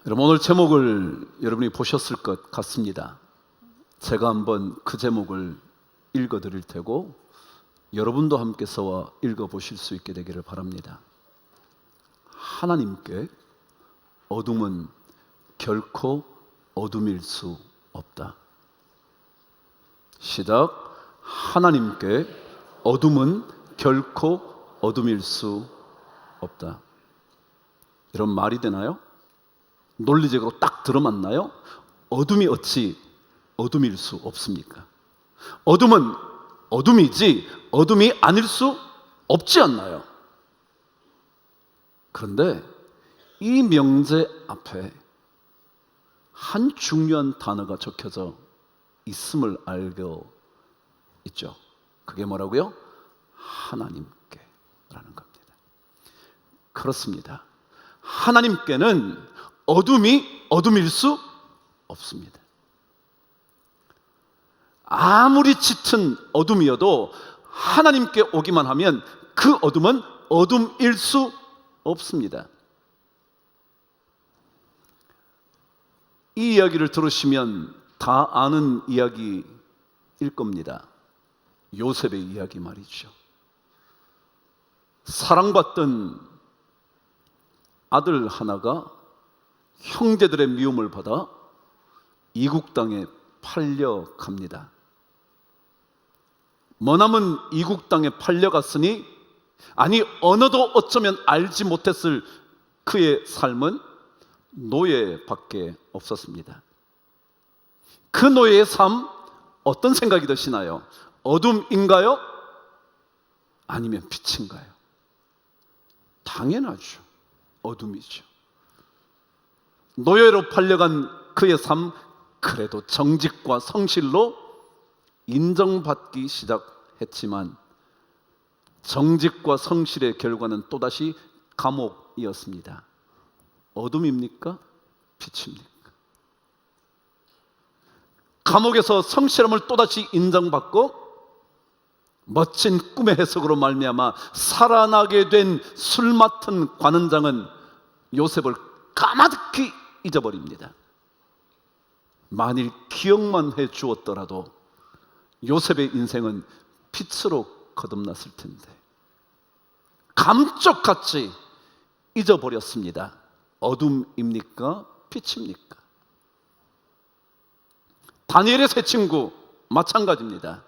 여러분, 오늘 제목을 여러분이 보셨을 것 같습니다. 제가 한번 그 제목을 읽어드릴 테고 여러분도 함께서와 읽어보실 수 있게 되기를 바랍니다. 하나님께 어둠은 결코 어둠일 수 없다. 시작. 하나님께 어둠은 결코 어둠일 수 없다. 이런 말이 되나요? 논리적으로 딱 들어맞나요? 어둠이 어찌 어둠일 수 없습니까? 어둠은 어둠이지 어둠이 아닐 수 없지 않나요? 그런데 이 명제 앞에 한 중요한 단어가 적혀져 있음을 알고 있죠. 그게 뭐라고요? 하나님께 라는 겁니다. 그렇습니다. 하나님께는 어둠이 어둠일 수 없습니다. 아무리 짙은 어둠이어도 하나님께 오기만 하면 그 어둠은 어둠일 수 없습니다. 이 이야기를 들으시면 다 아는 이야기일 겁니다. 요셉의 이야기 말이죠. 사랑받던 아들 하나가 형제들의 미움을 받아 이국 땅에 팔려갑니다. 머나먼 이국 땅에 팔려갔으니 아니 언어도 어쩌면 알지 못했을 그의 삶은 노예밖에 없었습니다. 그 노예의 삶 어떤 생각이 드시나요? 어둠인가요? 아니면 빛인가요? 당연하죠. 어둠이죠. 노예로 팔려간 그의 삶, 그래도 정직과 성실로 인정받기 시작했지만 정직과 성실의 결과는 또다시 감옥이었습니다. 어둠입니까? 빛입니까? 감옥에서 성실함을 또다시 인정받고 멋진 꿈의 해석으로 말미암아 살아나게 된 술 맡은 관원장은 요셉을 까마득히 잊어버립니다. 만일 기억만 해 주었더라도 요셉의 인생은 빛으로 거듭났을 텐데 감쪽같이 잊어버렸습니다. 어둠입니까? 빛입니까? 다니엘의 세 친구 마찬가지입니다.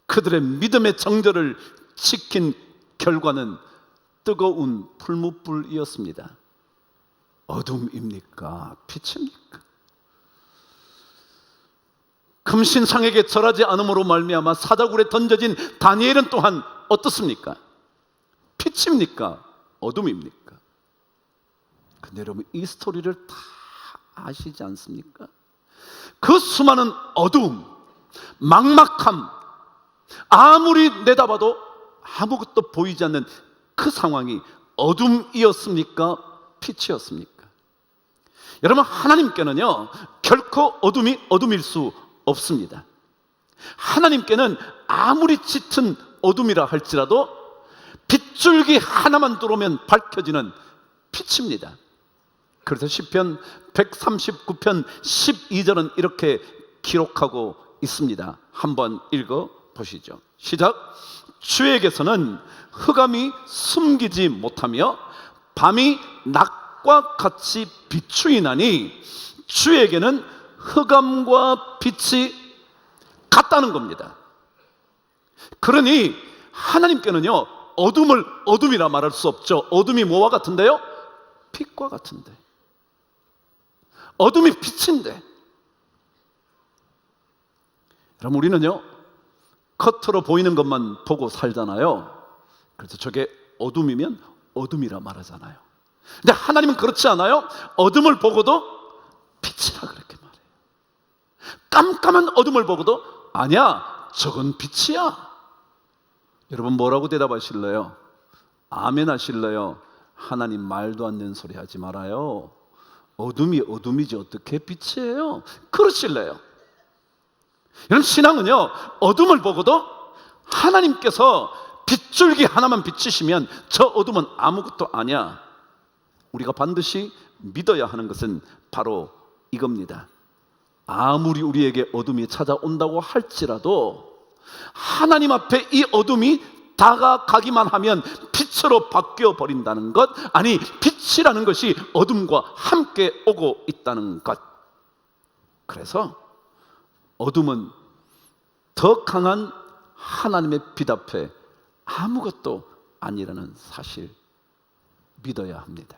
그들의 믿음의 정절을 지킨 결과는 뜨거운 풀무불이었습니다. 어둠입니까? 빛입니까? 금신상에게 절하지 않음으로 말미암아 사자굴에 던져진 다니엘은 또한 어떻습니까? 빛입니까? 어둠입니까? 근데 여러분 이 스토리를 다 아시지 않습니까? 그 수많은 어두움, 막막함, 아무리 내다봐도 아무것도 보이지 않는 그 상황이 어둠이었습니까? 빛이었습니까? 여러분 하나님께는요 결코 어둠이 어둠일 수 없습니다. 하나님께는 아무리 짙은 어둠이라 할지라도 빗줄기 하나만 들어오면 밝혀지는 빛입니다. 그래서 시편 139편 12절은 이렇게 기록하고 있습니다. 한번 읽어보시죠. 시작. 주에게서는 흑암이 숨기지 못하며 밤이 낮과 같이 비추이나니 주에게는 흑암과 빛이 같다는 겁니다. 그러니 하나님께는요 어둠을 어둠이라 말할 수 없죠. 어둠이 뭐와 같은데요? 빛과 같은데. 어둠이 빛인데. 그럼 우리는요 겉으로 보이는 것만 보고 살잖아요. 그래서 저게 어둠이면 어둠이라 말하잖아요. 근데 하나님은 그렇지 않아요. 어둠을 보고도 빛이라 그렇게 말해요. 깜깜한 어둠을 보고도 아니야 저건 빛이야. 여러분 뭐라고 대답하실래요? 아멘 하실래요? 하나님 말도 안 되는 소리 하지 말아요. 어둠이 어둠이지 어떻게 빛이에요? 그러실래요? 여러분 신앙은요 어둠을 보고도 하나님께서 빗줄기 하나만 비치시면 저 어둠은 아무것도 아니야 우리가 반드시 믿어야 하는 것은 바로 이겁니다. 아무리 우리에게 어둠이 찾아온다고 할지라도 하나님 앞에 이 어둠이 다가가기만 하면 빛으로 바뀌어 버린다는 것, 아니 빛이라는 것이 어둠과 함께 오고 있다는 것. 그래서 어둠은 더 강한 하나님의 빛 앞에 아무것도 아니라는 사실 믿어야 합니다.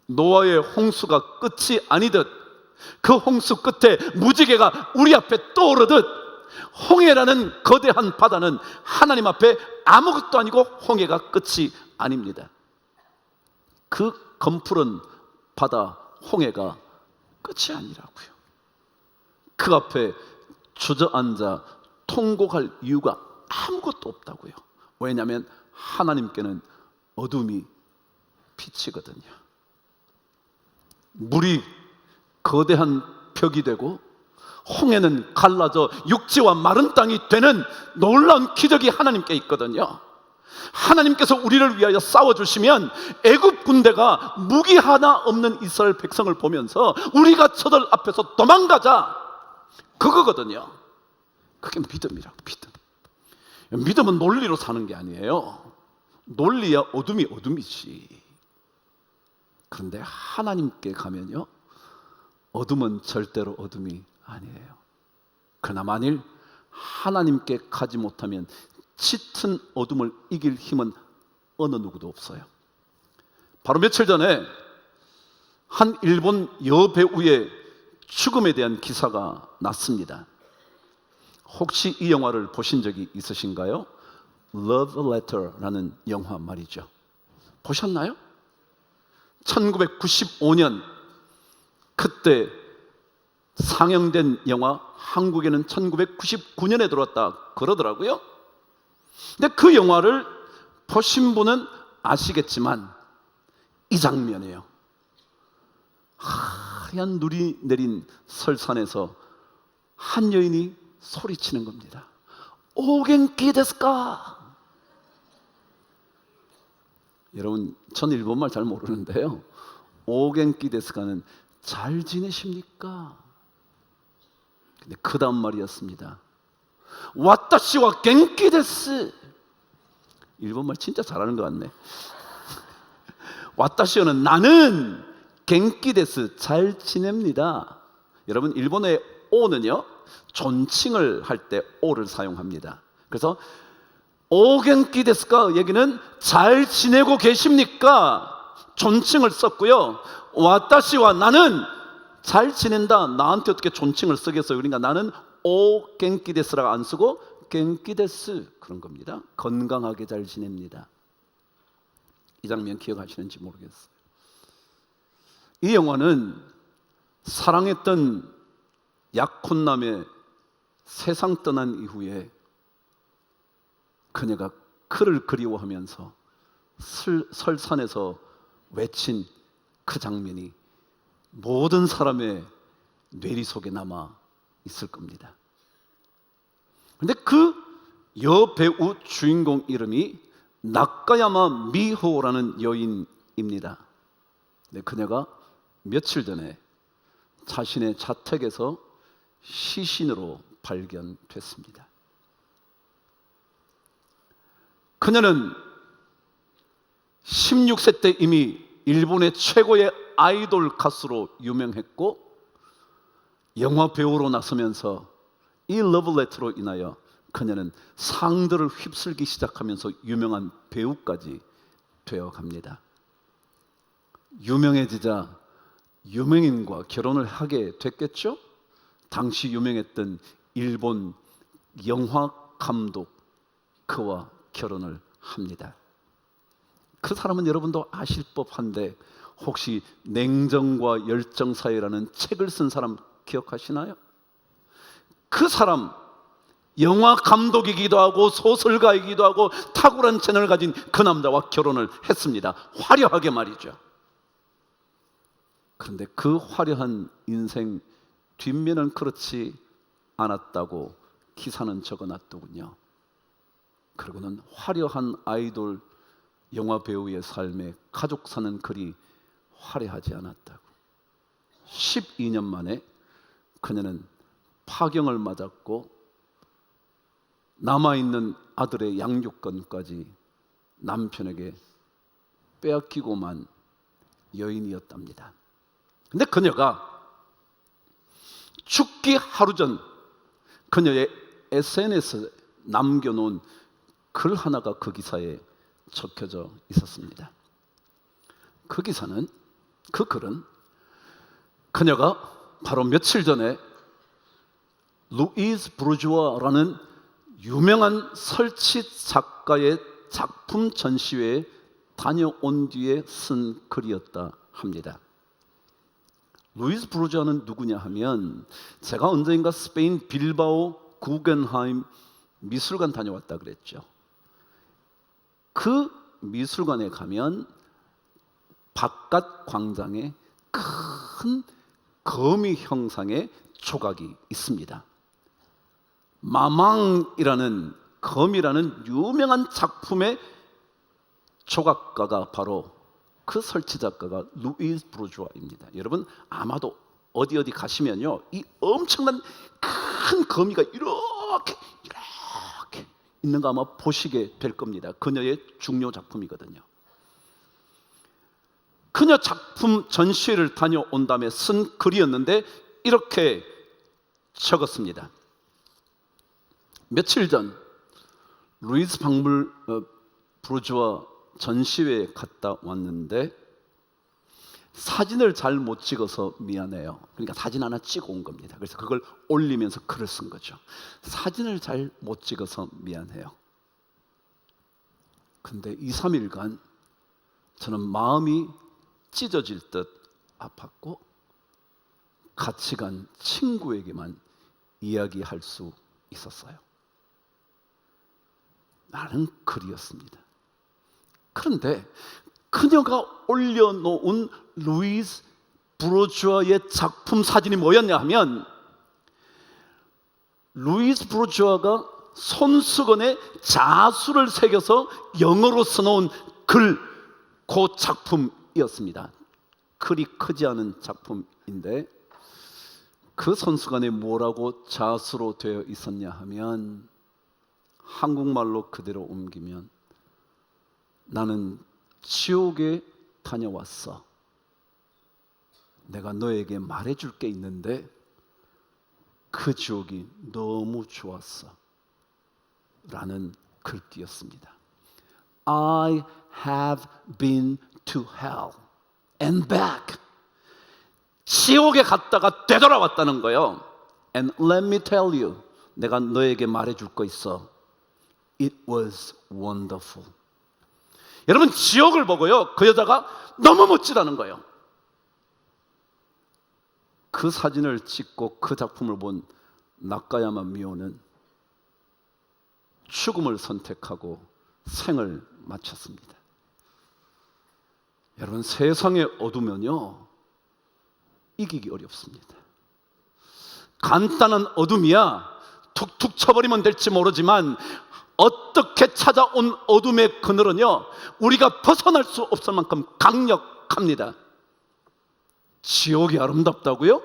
노아의 홍수가 끝이 아니듯 그 홍수 끝에 무지개가 우리 앞에 떠오르듯 홍해라는 거대한 바다는 하나님 앞에 아무것도 아니고 홍해가 끝이 아닙니다. 그 검푸른 바다 홍해가 끝이 아니라고요. 그 앞에 주저앉아 통곡할 이유가 아무것도 없다고요. 왜냐하면 하나님께는 어둠이 빛이거든요. 물이 거대한 벽이 되고 홍해는 갈라져 육지와 마른 땅이 되는 놀라운 기적이 하나님께 있거든요. 하나님께서 우리를 위하여 싸워주시면 애굽 군대가 무기 하나 없는 이스라엘 백성을 보면서 우리가 저들 앞에서 도망가자, 그거거든요. 그게 믿음이라고. 믿음은 논리로 사는 게 아니에요. 논리야 어둠이 어둠이지. 그런데 하나님께 가면요, 어둠은 절대로 어둠이 아니에요. 그러나 만일 하나님께 가지 못하면 짙은 어둠을 이길 힘은 어느 누구도 없어요. 바로 며칠 전에 한 일본 여배우의 죽음에 대한 기사가 났습니다. 혹시 이 영화를 보신 적이 있으신가요? Love Letter라는 영화 말이죠. 보셨나요? 1995년 그때 상영된 영화, 한국에는 1999년에 들어왔다 그러더라고요. 근데 그 영화를 보신 분은 아시겠지만 이 장면이에요. 하얀 눈이 내린 설산에서 한 여인이 소리치는 겁니다. 오겐키 데스까? 여러분, 전 일본말 잘 모르는데요, 오겐키 데스까는 잘 지내십니까? 근데 그 다음 말이었습니다. 와타시와 겐키 데스. 일본말 진짜 잘하는 것 같네. 와타시오는 나는, 겐키 데스 잘 지냅니다. 여러분, 일본의 오는요 존칭을 할 때 오를 사용합니다. 그래서 오겐키 데스까 얘기는 잘 지내고 계십니까? 존칭을 썼고요. 와타시와 나는 잘 지낸다. 나한테 어떻게 존칭을 쓰겠어요? 그러니까 나는 오 겐키 데스라고 안 쓰고 겐키 데스, 그런 겁니다. 건강하게 잘 지냅니다. 이 장면 기억하시는지 모르겠어요. 이 영화는 사랑했던 약혼남의 세상 떠난 이후에 그녀가 그를 그리워하면서 설산에서 외친 그 장면이 모든 사람의 뇌리 속에 남아 있을 겁니다. 그런데 그 여배우 주인공 이름이 나카야마 미호라는 여인입니다. 근데 그녀가 며칠 전에 자신의 자택에서 시신으로 발견됐습니다. 그녀는 16세 때 이미 일본의 최고의 아이돌 가수로 유명했고, 영화 배우로 나서면서 이 러브레터로 인하여 그녀는 상들을 휩쓸기 시작하면서 유명한 배우까지 되어갑니다. 유명해지자 유명인과 결혼을 하게 됐겠죠? 당시 유명했던 일본 영화 감독, 그와 결혼을 합니다. 그 사람은 여러분도 아실 법한데, 혹시 냉정과 열정 사이라는 책을 쓴 사람 기억하시나요? 그 사람, 영화 감독이기도 하고 소설가이기도 하고 탁월한 재능을 가진 그 남자와 결혼을 했습니다. 화려하게 말이죠. 그런데 그 화려한 인생 뒷면은 그렇지 않았다고 기사는 적어놨더군요. 그러고는 화려한 아이돌 영화 배우의 삶에 가족 사는 글이 화려하지 않았다고. 12년 만에 그녀는 파경을 맞았고 남아있는 아들의 양육권까지 남편에게 빼앗기고만 여인이었답니다. 근데 그녀가 죽기 하루 전 그녀의 SNS에 남겨놓은 글 하나가 그 기사에 적혀져 있었습니다. 그 글은 그녀가 바로 며칠 전에 루이즈 브루주아라는 유명한 설치 작가의 작품 전시회에 다녀온 뒤에 쓴 글이었다 합니다. 루이즈 브루주아는 누구냐 하면, 제가 언젠가 스페인 빌바오 구겐하임 미술관 다녀왔다 그랬죠. 그 미술관에 가면 바깥 광장에 큰 거미 형상의 조각이 있습니다. 마망이라는 거미라는 유명한 작품의 조각가가 바로 그 설치 작가가 루이즈 브루주아입니다. 여러분 아마도 어디 가시면요, 이 엄청난 큰 거미가 이렇게 있는 거 아마 보시게 될 겁니다. 그녀의 중요 작품이거든요. 그녀 작품 전시회를 다녀온 다음에 쓴 글이었는데 이렇게 적었습니다. 며칠 전 루이즈 브루주아 전시회에 갔다 왔는데 사진을 잘 못 찍어서 미안해요. 그러니까 사진 하나 찍어 온 겁니다. 그래서 그걸 올리면서 글을 쓴 거죠. 사진을 잘 못 찍어서 미안해요. 근데 2, 3일간 저는 마음이 찢어질 듯 아팠고 같이 간 친구에게만 이야기할 수 있었어요. 라는 글이었습니다. 그런데 그녀가 올려놓은 루이즈 브루주아의 작품 사진이 뭐였냐 하면, 루이즈 브루주아가 손수건에 자수를 새겨서 영어로 써놓은 글, 그 작품이었습니다. 글이 크지 않은 작품인데 그 손수건에 뭐라고 자수로 되어 있었냐 하면, 한국말로 그대로 옮기면 나는 지옥에 다녀왔어. 내가 너에게 말해줄 게 있는데 그 지옥이 너무 좋았어. 라는 글귀였습니다. I have been to hell and back. 지옥에 갔다가 되돌아왔다는 거예요. And let me tell you, 내가 너에게 말해줄 거 있어. It was wonderful. 여러분 지옥을 보고요, 그 여자가 너무 멋지다는 거예요. 그 사진을 찍고 그 작품을 본 나카야마 미오는 죽음을 선택하고 생을 마쳤습니다. 여러분 세상에 어두면요 이기기 어렵습니다. 간단한 어둠이야 툭툭 쳐버리면 될지 모르지만 어떻게 찾아온 어둠의 그늘은요 우리가 벗어날 수 없을 만큼 강력합니다. 지옥이 아름답다고요?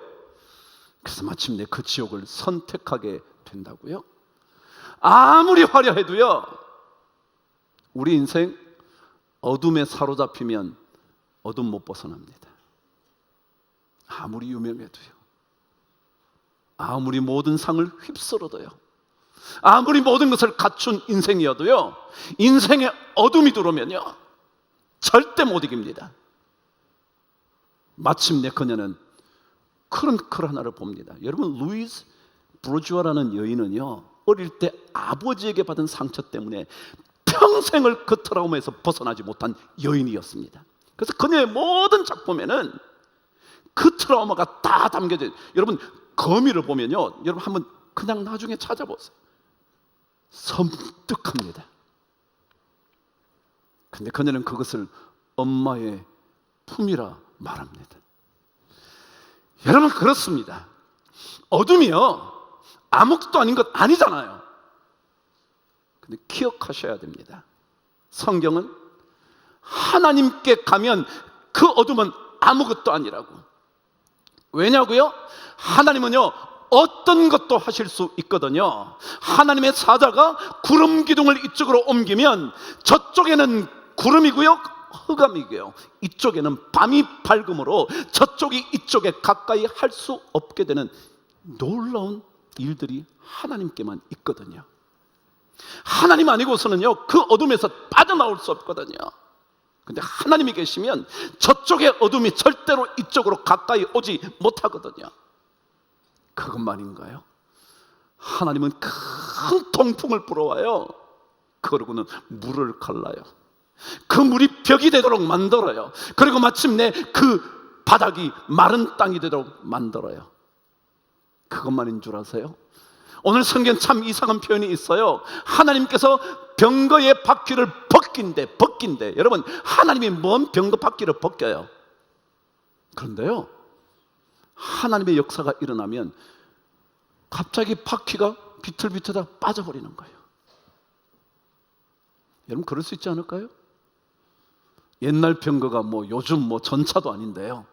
그래서 마침내 그 지옥을 선택하게 된다고요? 아무리 화려해도요 우리 인생 어둠에 사로잡히면 어둠 못 벗어납니다. 아무리 유명해도요, 아무리 모든 상을 휩쓸어도요, 아무리 모든 것을 갖춘 인생이어도요, 인생에 어둠이 들어오면요 절대 못 이깁니다. 마침내 그녀는 그런 글 하나를 봅니다. 여러분 루이즈 브루주아라는 여인은요 어릴 때 아버지에게 받은 상처 때문에 평생을 그 트라우마에서 벗어나지 못한 여인이었습니다. 그래서 그녀의 모든 작품에는 그 트라우마가 다 담겨져 있어요. 여러분 거미를 보면요, 여러분 한번 그냥 나중에 찾아보세요. 섬뜩합니다. 근데 그녀는 그것을 엄마의 품이라 말합니다. 여러분 그렇습니다. 어둠이요 아무것도 아닌 것 아니잖아요. 근데 기억하셔야 됩니다. 성경은 하나님께 가면 그 어둠은 아무것도 아니라고. 왜냐고요? 하나님은요, 어떤 것도 하실 수 있거든요. 하나님의 사자가 구름 기둥을 이쪽으로 옮기면 저쪽에는 구름이고요, 흑암이고요, 이쪽에는 밤이 밝음으로 저쪽이 이쪽에 가까이 할 수 없게 되는 놀라운 일들이 하나님께만 있거든요. 하나님 아니고서는요, 그 어둠에서 빠져나올 수 없거든요. 근데 하나님이 계시면 저쪽의 어둠이 절대로 이쪽으로 가까이 오지 못하거든요. 그것만인가요? 하나님은 큰 통풍을 불어와요. 그러고는 물을 갈라요. 그 물이 벽이 되도록 만들어요. 그리고 마침내 그 바닥이 마른 땅이 되도록 만들어요. 그것만인 줄 아세요? 오늘 성경 참 이상한 표현이 있어요. 하나님께서 병거의 바퀴를 벗긴대. 여러분, 하나님이 뭔 병거 바퀴를 벗겨요? 그런데요, 하나님의 역사가 일어나면 갑자기 바퀴가 비틀비틀하다 빠져버리는 거예요. 여러분, 그럴 수 있지 않을까요? 옛날 병거가 요즘 전차도 아닌데요,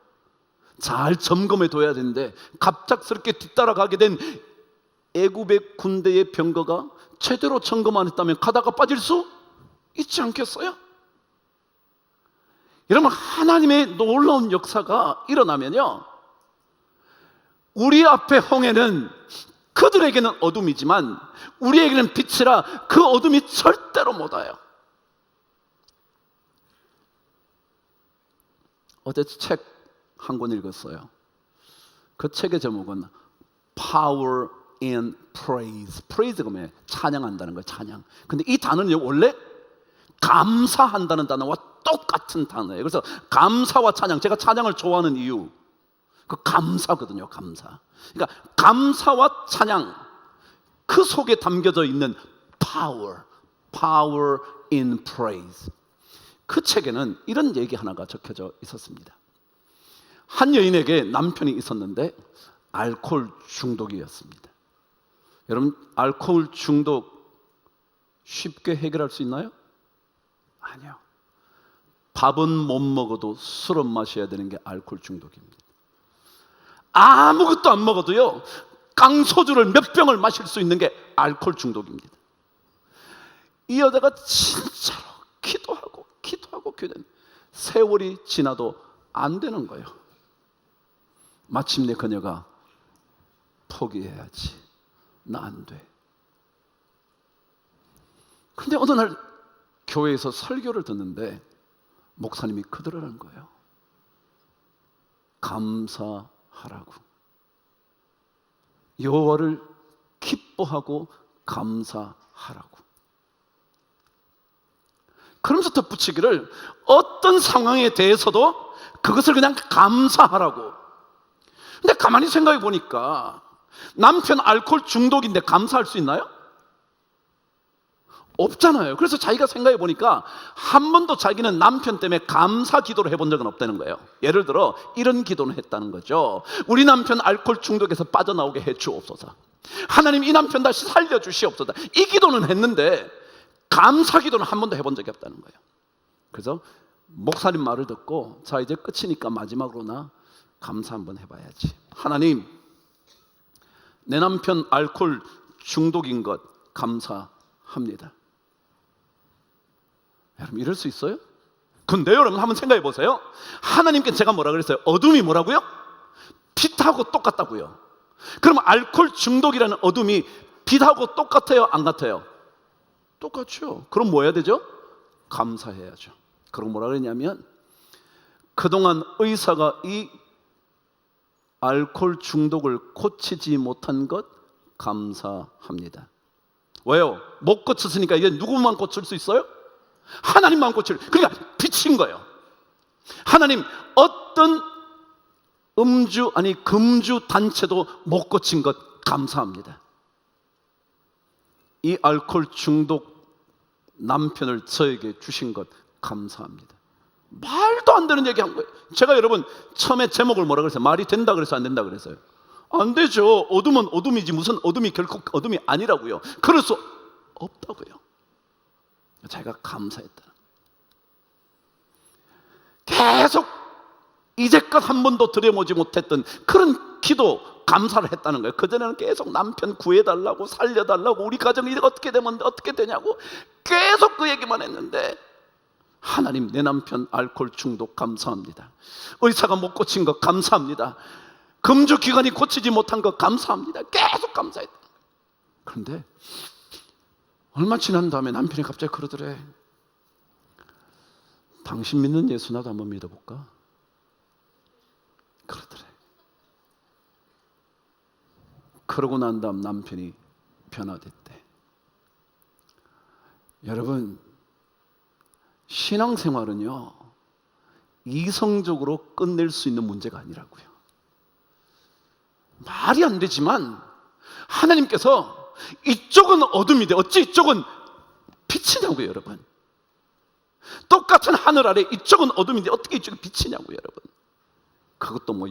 잘 점검해 둬야 되는데 갑작스럽게 뒤따라가게 된 애굽의 군대의 병거가 제대로 점검 안 했다면 가다가 빠질 수 있지 않겠어요? 여러분, 하나님의 놀라운 역사가 일어나면요, 우리 앞에 홍해는 그들에게는 어둠이지만 우리에게는 빛이라 그 어둠이 절대로 못 와요. 어제 책 한 권 읽었어요. 그 책의 제목은 Power in Praise. Praise가 뭐예요? 찬양한다는 거예요. 찬양. 근데 이 단어는 원래 감사한다는 단어와 똑같은 단어예요. 그래서 감사와 찬양, 제가 찬양을 좋아하는 이유, 그 감사거든요. 감사. 그러니까 감사와 찬양, 그 속에 담겨져 있는 Power in Praise. 그 책에는 이런 얘기 하나가 적혀져 있었습니다. 한 여인에게 남편이 있었는데 알코올 중독이었습니다. 여러분, 알코올 중독 쉽게 해결할 수 있나요? 아니요. 밥은 못 먹어도 술은 마셔야 되는 게 알코올 중독입니다. 아무것도 안 먹어도요, 깡소주를 몇 병을 마실 수 있는 게 알코올 중독입니다. 이 여자가 진짜로 기도하고 기도했는데 세월이 지나도 안 되는 거예요. 마침내 그녀가 포기해야지, 나 안 돼. 근데 어느 날 교회에서 설교를 듣는데 목사님이 그러라는 거예요. 감사하라고. 여호와를 기뻐하고 감사하라고. 그러면서 덧붙이기를, 어떤 상황에 대해서도 그것을 그냥 감사하라고. 근데 가만히 생각해 보니까 남편 알코올 중독인데 감사할 수 있나요? 없잖아요. 그래서 자기가 생각해 보니까 한 번도 자기는 남편 때문에 감사 기도를 해본 적은 없다는 거예요. 예를 들어 이런 기도는 했다는 거죠. 우리 남편 알코올 중독에서 빠져나오게 해 주옵소서. 하나님, 이 남편 다시 살려주시옵소서. 이 기도는 했는데 감사 기도는 한 번도 해본 적이 없다는 거예요. 그래서 목사님 말을 듣고, 자, 이제 끝이니까 마지막으로 나 감사 한번 해봐야지. 하나님, 내 남편 알코올 중독인 것 감사합니다. 여러분, 이럴 수 있어요? 근데 여러분, 한번 생각해 보세요. 하나님께 제가 뭐라 그랬어요? 어둠이 뭐라고요? 빛하고 똑같다고요. 그러면 알코올 중독이라는 어둠이 빛하고 똑같아요? 안 같아요? 똑같죠. 그럼 뭐 해야 되죠? 감사해야죠. 그럼 뭐라 그랬냐면, 그동안 의사가 이 알코올 중독을 고치지 못한 것 감사합니다. 왜요? 못 고쳤으니까 이게 누구만 고칠 수 있어요? 하나님만 고칠. 그러니까 빛인 거예요. 하나님, 어떤 금주 단체도 못 고친 것 감사합니다. 이 알코올 중독 남편을 저에게 주신 것 감사합니다. 말도 안 되는 얘기 한 거예요. 제가 여러분 처음에 제목을 뭐라 그랬어요? 말이 된다 그래서 안 된다 그랬어요? 안 되죠. 어둠은 어둠이지 무슨 어둠이 결코 어둠이 아니라고요. 그럴 수 없다고요. 자기가 감사했다. 계속 이제껏 한 번도 들여보지 못했던 그런 기도, 감사를 했다는 거예요. 그전에는 계속 남편 구해달라고, 살려달라고, 우리 가정이 어떻게 되면 어떻게 되냐고 계속 그 얘기만 했는데, 하나님, 내 남편 알코올 중독 감사합니다. 의사가 못 고친 것 감사합니다. 금주기관이 고치지 못한 것 감사합니다. 계속 감사했다. 그런데 얼마 지난 다음에 남편이 갑자기 그러더래. 당신 믿는 예수 나도 한번 믿어볼까? 그러더래. 그러고 난 다음 남편이 변화됐대. 여러분, 신앙생활은요, 이성적으로 끝낼 수 있는 문제가 아니라고요. 말이 안 되지만 하나님께서 이쪽은 어둠인데 어찌 이쪽은 빛이냐고요, 여러분. 똑같은 하늘 아래 이쪽은 어둠인데 어떻게 이쪽이 빛이냐고요, 여러분. 그것도 뭐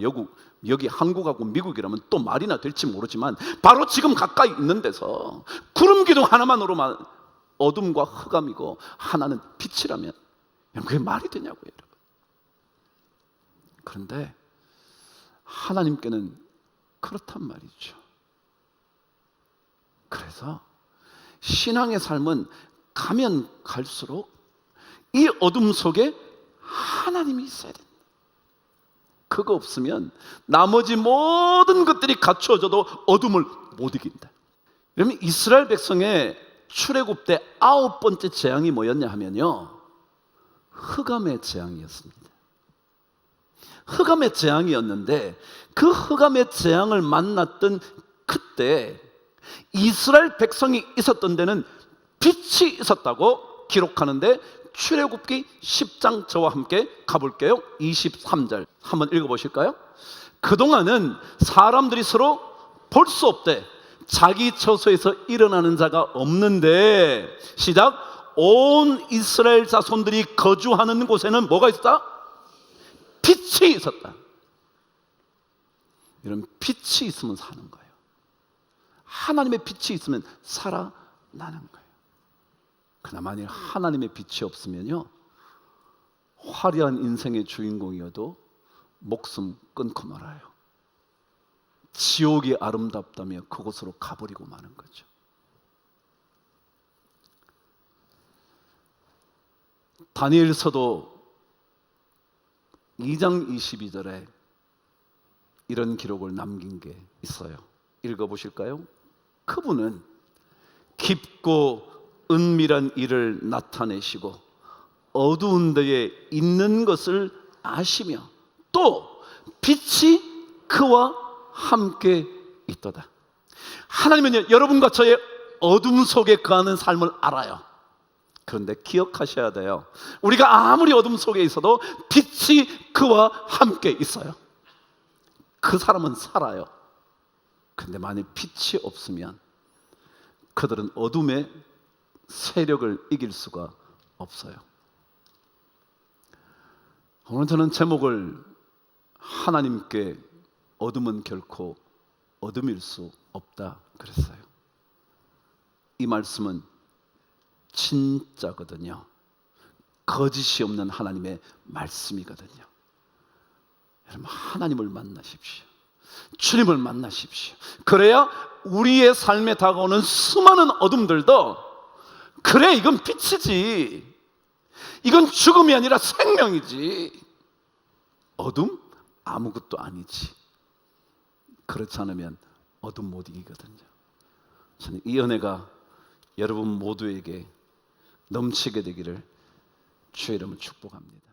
여기 한국하고 미국이라면 또 말이나 될지 모르지만 바로 지금 가까이 있는 데서 구름 기둥 하나만으로만 어둠과 흑암이고 하나는 빛이라면 그게 말이 되냐고요, 여러분. 그런데 하나님께는 그렇단 말이죠. 그래서 신앙의 삶은 가면 갈수록 이 어둠 속에 하나님이 있어야 된다. 그거 없으면 나머지 모든 것들이 갖추어져도 어둠을 못 이긴다. 그러면 이스라엘 백성의 출애굽 때 9번째 재앙이 뭐였냐 하면요, 흑암의 재앙이었습니다. 흑암의 재앙이었는데 그 흑암의 재앙을 만났던 그때 이스라엘 백성이 있었던 데는 빛이 있었다고 기록하는데, 출애굽기 10장 저와 함께 가볼게요. 23절 한번 읽어보실까요? 그동안은 사람들이 서로 볼 수 없대. 자기 처소에서 일어나는 자가 없는데, 시작. 온 이스라엘 자손들이 거주하는 곳에는 뭐가 있었다? 빛이 있었다. 이런 빛이 있으면 사는 거예요. 하나님의 빛이 있으면 살아나는 거예요. 그러나 만일 하나님의 빛이 없으면요, 화려한 인생의 주인공이어도 목숨 끊고 말아요. 지옥이 아름답다며 그곳으로 가버리고 마는 거죠. 다니엘서도 2장 22절에 이런 기록을 남긴 게 있어요. 읽어보실까요? 그분은 깊고 은밀한 일을 나타내시고 어두운 데에 있는 것을 아시며 또 빛이 그와 함께 있도다. 하나님은 여러분과 저의 어둠 속에 거하는 삶을 알아요. 그런데 기억하셔야 돼요. 우리가 아무리 어둠 속에 있어도 빛이 그와 함께 있어요. 그 사람은 살아요. 그런데 만일 빛이 없으면 그들은 어둠의 세력을 이길 수가 없어요. 오늘 저는 제목을 하나님께 어둠은 결코 어둠일 수 없다 그랬어요. 이 말씀은 진짜거든요. 거짓이 없는 하나님의 말씀이거든요. 여러분, 하나님을 만나십시오. 주님을 만나십시오. 그래야 우리의 삶에 다가오는 수많은 어둠들도 그래, 이건 빛이지, 이건 죽음이 아니라 생명이지, 어둠? 아무것도 아니지. 그렇지 않으면 어둠 못 이기거든요. 저는 이 은혜가 여러분 모두에게 넘치게 되기를 주의 이름으로 축복합니다.